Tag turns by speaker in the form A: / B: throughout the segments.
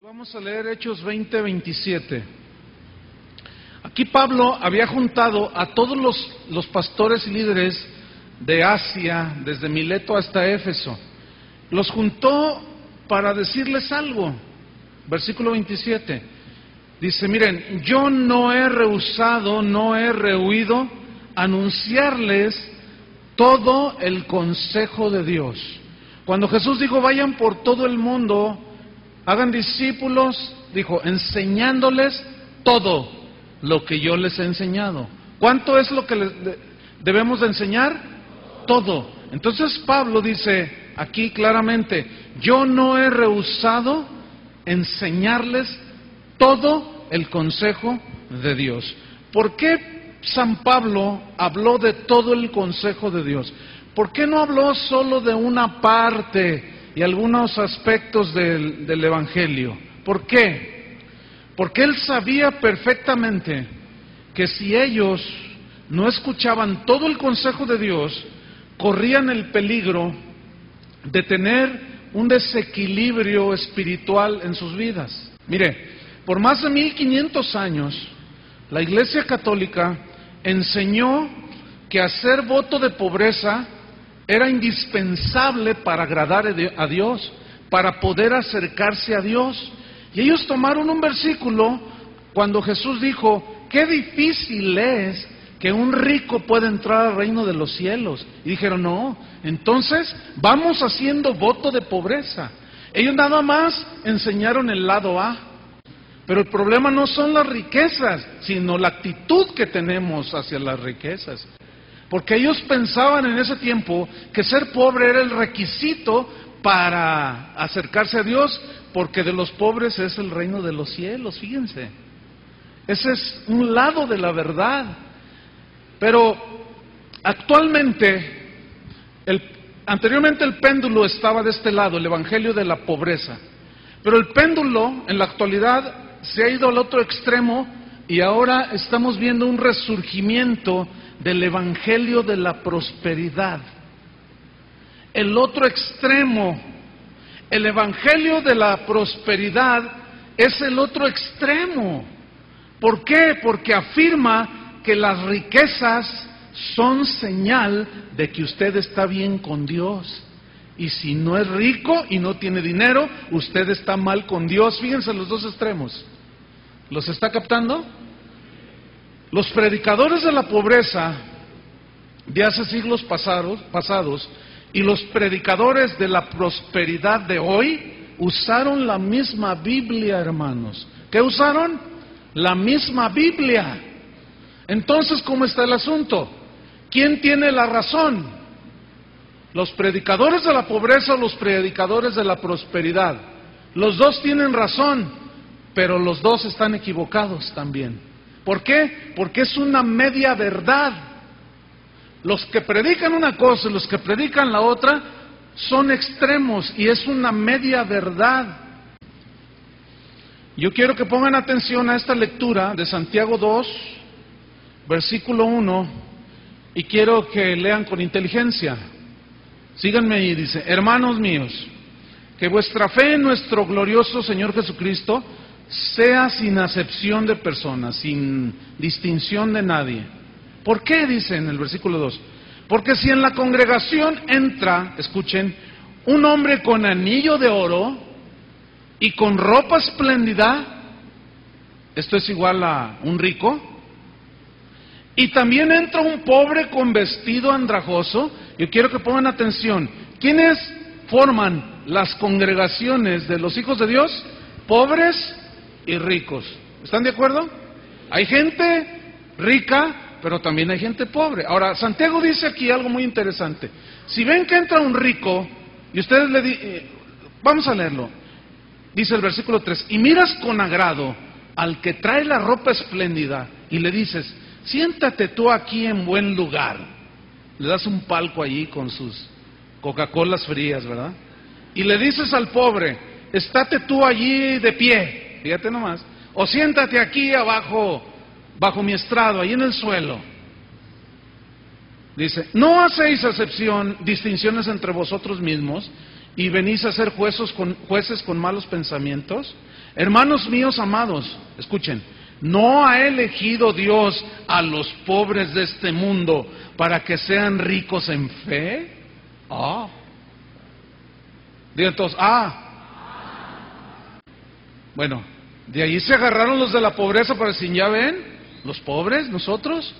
A: Vamos a leer Hechos 20:27. Aquí Pablo había juntado a todos los pastores y líderes de Asia, desde Mileto hasta Éfeso. Los juntó para decirles algo. Versículo 27. Dice, miren, yo no he rehusado, no he rehuido anunciarles todo el consejo de Dios. Cuando Jesús dijo, vayan por todo el mundo, hagan discípulos, dijo, enseñándoles todo lo que yo les he enseñado. ¿Cuánto es lo que debemos de enseñar? Todo. Entonces Pablo dice aquí claramente, yo no he rehusado enseñarles todo el consejo de Dios. ¿Por qué San Pablo habló de todo el consejo de Dios? ¿Por qué no habló solo de una parte y algunos aspectos del Evangelio? ¿Por qué? Porque él sabía perfectamente que si ellos no escuchaban todo el consejo de Dios, corrían el peligro de tener un desequilibrio espiritual en sus vidas. Mire, por más de 1500 años, la Iglesia Católica enseñó que hacer voto de pobreza era indispensable para agradar a Dios, para poder acercarse a Dios. Y ellos tomaron un versículo cuando Jesús dijo, qué difícil es que un rico pueda entrar al reino de los cielos. Y dijeron, no, entonces vamos haciendo voto de pobreza. Ellos nada más enseñaron el lado A. Pero el problema no son las riquezas, sino la actitud que tenemos hacia las riquezas. Porque ellos pensaban en ese tiempo que ser pobre era el requisito para acercarse a Dios, porque de los pobres es el reino de los cielos, fíjense. Ese es un lado de la verdad. Pero actualmente, anteriormente el péndulo estaba de este lado, el evangelio de la pobreza. Pero el péndulo en la actualidad se ha ido al otro extremo y ahora estamos viendo un resurgimiento del evangelio de la prosperidad. El otro extremo, el evangelio de la prosperidad es el otro extremo. ¿Por qué? Porque afirma que las riquezas son señal de que usted está bien con Dios. Y si no es rico y no tiene dinero, usted está mal con Dios. Fíjense los dos extremos. ¿Los está captando? Los predicadores de la pobreza de hace siglos pasados y los predicadores de la prosperidad de hoy usaron la misma Biblia, hermanos. ¿Qué usaron? La misma Biblia. Entonces, ¿cómo está el asunto? ¿Quién tiene la razón? ¿Los predicadores de la pobreza o los predicadores de la prosperidad? Los dos tienen razón, pero los dos están equivocados también. ¿Por qué? Porque es una media verdad. Los que predican una cosa y los que predican la otra son extremos y es una media verdad. Yo quiero que pongan atención a esta lectura de Santiago 2, versículo 1, y quiero que lean con inteligencia. Síganme ahí, dice, hermanos míos, que vuestra fe en nuestro glorioso Señor Jesucristo sea sin acepción de personas, sin distinción de nadie. ¿Por qué? Dice en el versículo 2. Porque si en la congregación entra, escuchen, un hombre con anillo de oro y con ropa espléndida, esto es igual a un rico, y también entra un pobre con vestido andrajoso, yo quiero que pongan atención, ¿quiénes forman las congregaciones de los hijos de Dios? Pobres y ricos. ¿Están de acuerdo? Hay gente rica, pero también hay gente pobre. Ahora, Santiago dice aquí algo muy interesante. Si ven que entra un rico, y ustedes le dicen, vamos a leerlo. Dice el versículo 3, y miras con agrado al que trae la ropa espléndida, y le dices, siéntate tú aquí en buen lugar. Le das un palco allí con sus Coca-Colas frías, ¿verdad? Y le dices al pobre, estate tú allí de pie. Fíjate nomás. O siéntate aquí abajo, bajo mi estrado, ahí en el suelo. Dice, no hacéis distinciones entre vosotros mismos y venís a ser jueces con malos pensamientos? Hermanos míos amados, escuchen, ¿no ha elegido Dios a los pobres de este mundo para que sean ricos en fe? Digan todos, Bueno, de ahí se agarraron los de la pobreza para decir, ¿ya ven? Los pobres, nosotros.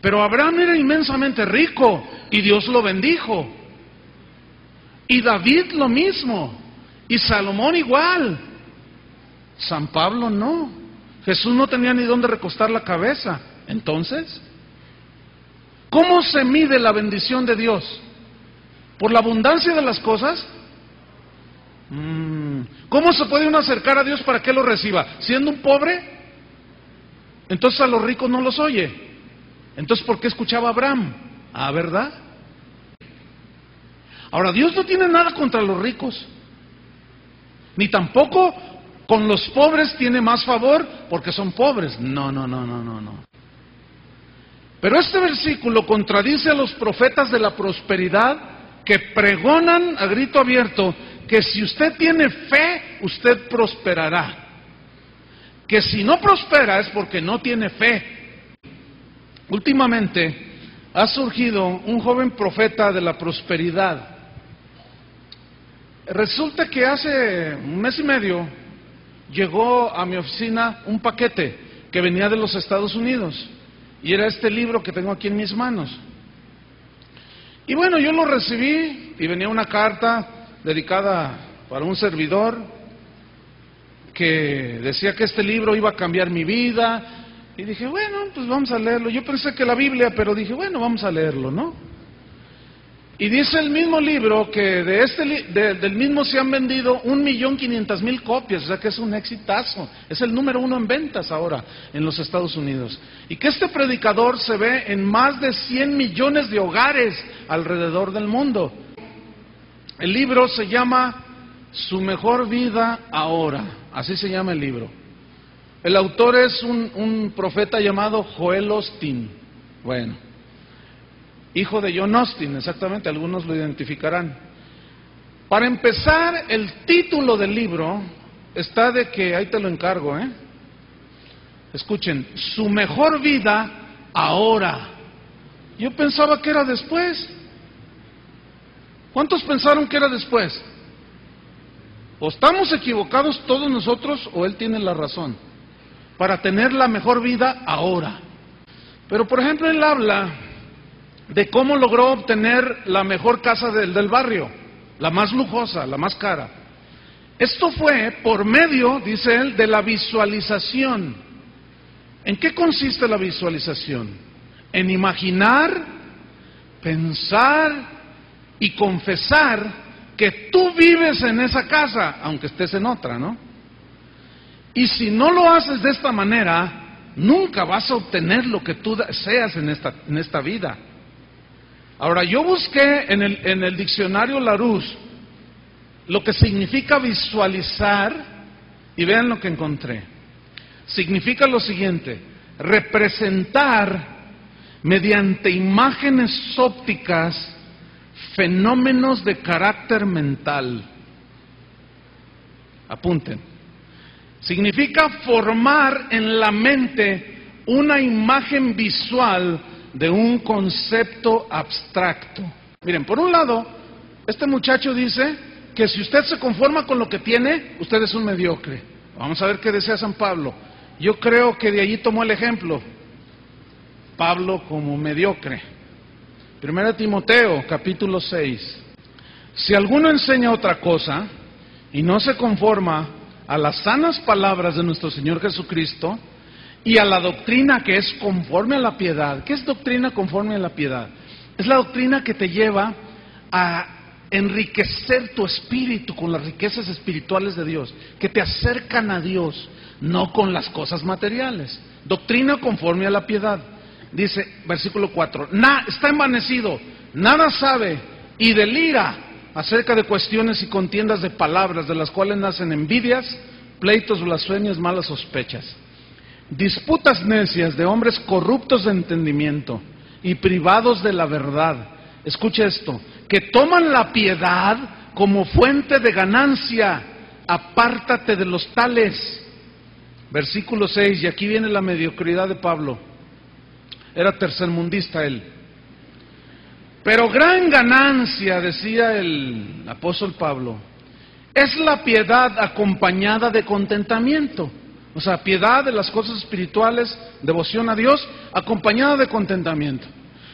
A: Pero Abraham era inmensamente rico y Dios lo bendijo. Y David lo mismo. Y Salomón igual. San Pablo no. Jesús no tenía ni dónde recostar la cabeza. Entonces, ¿cómo se mide la bendición de Dios? ¿Por la abundancia de las cosas? ¿Cómo se puede uno acercar a Dios para que lo reciba? ¿Siendo un pobre? Entonces a los ricos no los oye. Entonces, ¿por qué escuchaba a Abraham? ¿Verdad? Ahora, Dios no tiene nada contra los ricos, ni tampoco con los pobres tiene más favor porque son pobres. No. Pero este versículo contradice a los profetas de la prosperidad que pregonan a grito abierto que si usted tiene fe, usted prosperará. Que si no prospera es porque no tiene fe. Últimamente ha surgido un joven profeta de la prosperidad. Resulta que hace un mes y medio llegó a mi oficina un paquete que venía de los Estados Unidos y era este libro que tengo aquí en mis manos. Y bueno, yo lo recibí y venía una carta dedicada para un servidor que decía que este libro iba a cambiar mi vida. Y dije, bueno, pues vamos a leerlo. Yo pensé que la Biblia, pero dije, bueno, vamos a leerlo, ¿no? Y dice el mismo libro que del mismo se han vendido 1.500.000 copias, o sea que es un exitazo. Es el número 1 en ventas ahora en los Estados Unidos. Y que este predicador se ve en más de 100 millones de hogares alrededor del mundo. El libro se llama Su mejor vida ahora, así se llama el libro. El autor es un profeta llamado Joel Osteen. Bueno, hijo de John Austin, exactamente, algunos lo identificarán. Para empezar, el título del libro está de que, ahí te lo encargo, escuchen, Su mejor vida ahora. Yo pensaba que era después. ¿Cuántos pensaron que era después? O estamos equivocados todos nosotros o él tiene la razón. Para tener la mejor vida ahora. Pero por ejemplo él habla de cómo logró obtener la mejor casa del barrio, la más lujosa, la más cara. Esto fue por medio, dice él, de la visualización. ¿En qué consiste la visualización? En imaginar, pensar y confesar que tú vives en esa casa, aunque estés en otra, ¿no? Y si no lo haces de esta manera, nunca vas a obtener lo que tú deseas en esta vida. Ahora, yo busqué en el diccionario Larousse lo que significa visualizar y vean lo que encontré. Significa lo siguiente: representar mediante imágenes ópticas fenómenos de carácter mental. Apunten. Significa formar en la mente una imagen visual de un concepto abstracto. Miren, por un lado, este muchacho dice que si usted se conforma con lo que tiene, usted es un mediocre. Vamos a ver qué decía San Pablo. Yo creo que de allí tomó el ejemplo. Pablo como mediocre. 1 Timoteo, capítulo 6. Si alguno enseña otra cosa y no se conforma a las sanas palabras de nuestro Señor Jesucristo y a la doctrina que es conforme a la piedad. ¿Qué es doctrina conforme a la piedad? Es la doctrina que te lleva a enriquecer tu espíritu con las riquezas espirituales de Dios, que te acercan a Dios, no con las cosas materiales. Doctrina conforme a la piedad. Dice, versículo 4, está envanecido, nada sabe y delira acerca de cuestiones y contiendas de palabras, de las cuales nacen envidias, pleitos, blasfemias, malas sospechas. Disputas necias de hombres corruptos de entendimiento y privados de la verdad. Escuche esto, que toman la piedad como fuente de ganancia, apártate de los tales. Versículo 6, y aquí viene la mediocridad de Pablo. Era tercermundista él. Pero gran ganancia, decía el apóstol Pablo, es la piedad acompañada de contentamiento. O sea, piedad de las cosas espirituales, devoción a Dios, acompañada de contentamiento.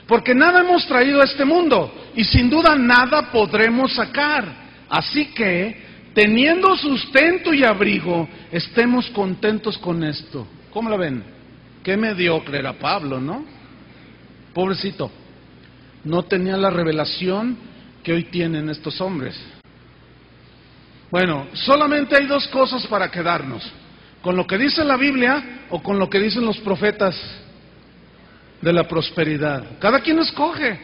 A: Porque nada hemos traído a este mundo y sin duda nada podremos sacar. Así que, teniendo sustento y abrigo, estemos contentos con esto. ¿Cómo la ven? Qué mediocre era Pablo, ¿no? Pobrecito. No tenía la revelación que hoy tienen estos hombres. Bueno, solamente hay dos cosas para quedarnos: con lo que dice la Biblia o con lo que dicen los profetas de la prosperidad. Cada quien escoge.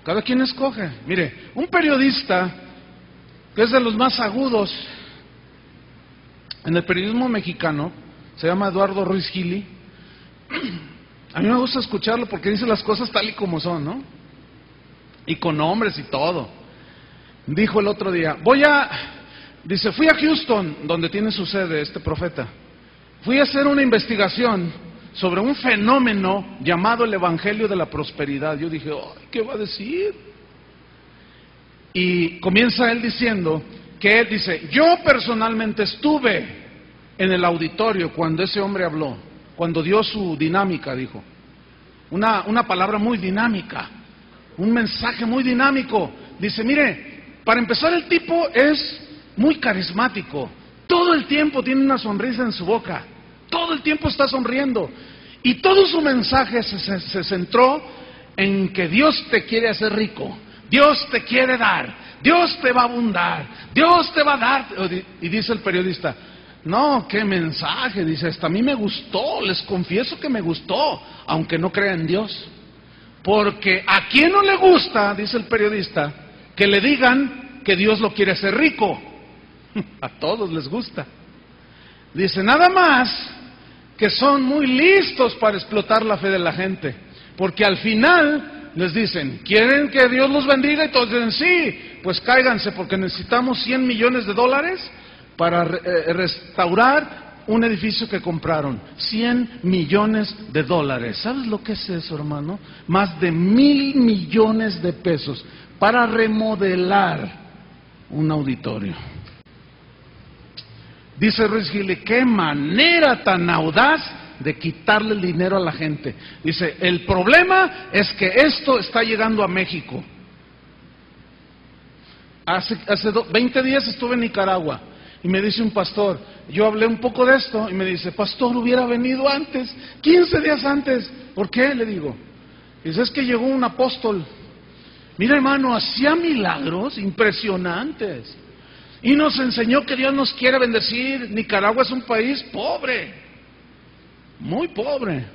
A: Cada quien escoge. Mire, un periodista que es de los más agudos en el periodismo mexicano, se llama Eduardo Ruiz Gili. A mí me gusta escucharlo porque dice las cosas tal y como son, ¿no? Y con nombres y todo. Dijo el otro día, dice, fui a Houston, donde tiene su sede este profeta. Fui a hacer una investigación sobre un fenómeno llamado el Evangelio de la Prosperidad. Yo dije, ay, ¿qué va a decir? Y comienza él diciendo que él dice, yo personalmente estuve en el auditorio cuando ese hombre habló, cuando dio su dinámica, dijo. Una palabra muy dinámica, un mensaje muy dinámico. Dice, mire, para empezar el tipo es muy carismático, todo el tiempo tiene una sonrisa en su boca, todo el tiempo está sonriendo, y todo su mensaje se centró en que Dios te quiere hacer rico, Dios te quiere dar, Dios te va a abundar, Dios te va a dar. Y dice el periodista, no, qué mensaje, dice, hasta a mí me gustó, les confieso que me gustó, aunque no crea en Dios. Porque a quien no le gusta, dice el periodista, que le digan que Dios lo quiere hacer rico. A todos les gusta. Dice, nada más que son muy listos para explotar la fe de la gente, porque al final les dicen, ¿quieren que Dios los bendiga? Y todos dicen, sí, pues cáiganse, porque necesitamos $100 millones para restaurar un edificio que compraron. $100 millones. ¿Sabes lo que es eso, hermano? Más de 1,000 millones de pesos para remodelar un auditorio. Dice Ruiz Gili, qué manera tan audaz de quitarle el dinero a la gente. Dice, el problema es que esto está llegando a México. Hace 20 días estuve en Nicaragua y me dice un pastor, yo hablé un poco de esto y me dice, pastor, hubiera venido antes, 15 días antes. ¿Por qué? Le digo. Dice, es que llegó un apóstol. Mira, hermano, hacía milagros impresionantes. Y nos enseñó que Dios nos quiere bendecir. Nicaragua es un país pobre, muy pobre.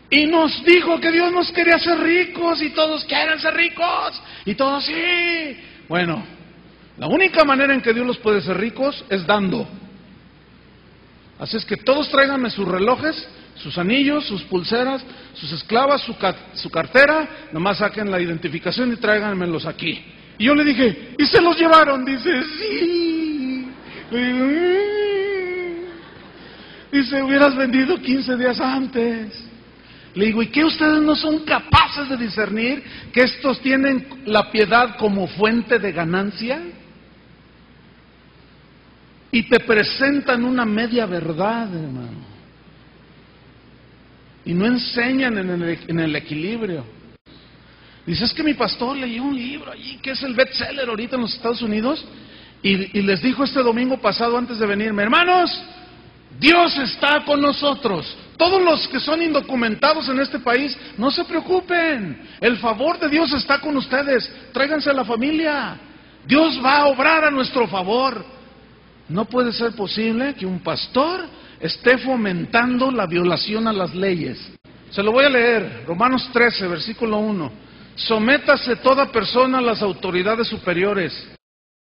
A: Y nos dijo que Dios nos quería hacer ricos y todos quieren ser ricos. Y todos sí. Bueno, la única manera en que Dios los puede hacer ricos es dando. Así es que todos tráiganme sus relojes, sus anillos, sus pulseras, sus esclavas, su cartera. Nomás saquen la identificación y tráiganmelos aquí. Y yo le dije, ¿y se los llevaron? Dice, sí. Le digo, Dice, hubieras vendido 15 días antes. Le digo, ¿y qué ustedes no son capaces de discernir que estos tienen la piedad como fuente de ganancia? Y te presentan una media verdad, hermano. Y no enseñan en el equilibrio. Dice, es que mi pastor leyó un libro allí que es el bestseller ahorita en los Estados Unidos y les dijo este domingo pasado antes de venirme, hermanos, Dios está con nosotros. Todos los que son indocumentados en este país, no se preocupen, el favor de Dios está con ustedes, tráiganse a la familia, Dios va a obrar a nuestro favor. No puede ser posible que un pastor esté fomentando la violación a las leyes. Se lo voy a leer, Romanos 13, versículo 1. Sométase toda persona a las autoridades superiores,